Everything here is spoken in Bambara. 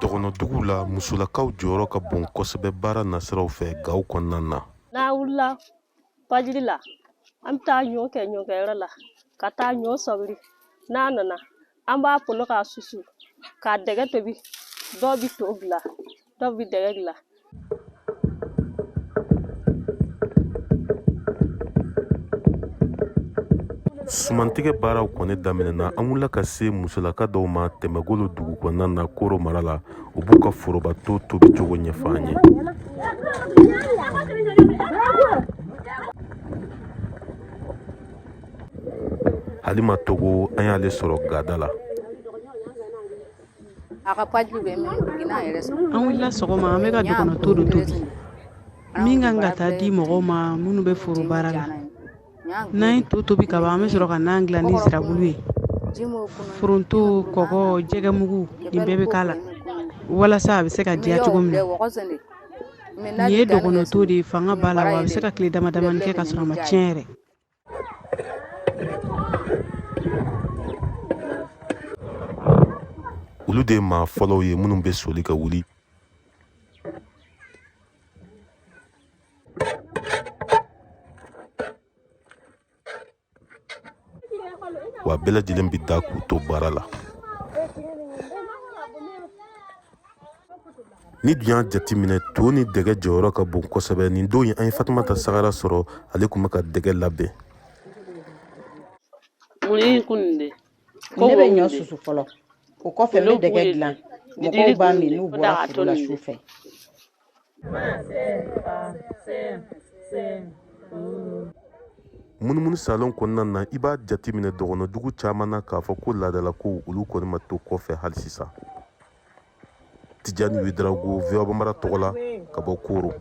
Dɔgɔnɔ dugu la musolakaw jɔyɔrɔ ka bon kosɛbɛ baara nasiraw fɛ Gawo kɔnɔna na. N'a wulila fajiri la an bɛ taa ɲɔ kɛ ɲɔkɛyɔrɔ la ka taa ɲɔ sɔbiri n'a nana an b'a folo k'a susu k'a dɛgɛ tobi dɔw bɛ to bila dɔw bɛ dɛgɛ dilan. Sumantigɛ baaraw kɔni daminɛna an wulila ka se musolaka dɔw ma Tɛmɛgolo dugu kɔnɔna na Koro mara la u b'u ka forobato tobi cogo ɲɛfɔ an ye. Halima Togo an y'ale sɔrɔ gada la. An wulila sɔgɔma an bɛ ka dɔgɔnɔto dɔ tobi min kan ka taa di mɔgɔw ma minnu bɛ foro baara la. N'an ye to tobi ka ban an bɛ sɔrɔ ka nan dilan ni sirabulu ye. Foronto, kɔgɔ, jɛgɛ mugu nin bɛɛ bɛ k'a la walasa a bɛ se ka diya cogo min na. Nin ye dɔgɔnɔto de ye fanga b'a la wa a bɛ se ka tile dama damani kɛ ka sɔrɔ a ma tiɲɛ yɛrɛ. Olu de maa fɔlɔw ye minnu bɛ soli ka wuli. Wa bɛɛ lajɛlen bɛ da k'u to baara la. Ni dun y'a jateminɛ to ni dɛgɛ jɔyɔrɔ ka bon kosɛbɛ nin don an ye Fatumata Sagara sɔrɔ ale tun bɛ ka dɛgɛ labɛn. Mun kun de? Ne bɛ ɲɔ susu fɔlɔ o kɔfɛ n bɛ dɛgɛ dilan mɔgɔw b'a min n'u bɔra foro la su fɛ. Munumunu salon kɔnɔna na i b'a jateminɛ dɔgɔnɔdugu caman na k'a fɔ ko laadala ko olu kɔni ma to kɔfɛ hali sisan. Tijani Wederawogo VOA Bambara tɔgɔ la ka bɔ Koro.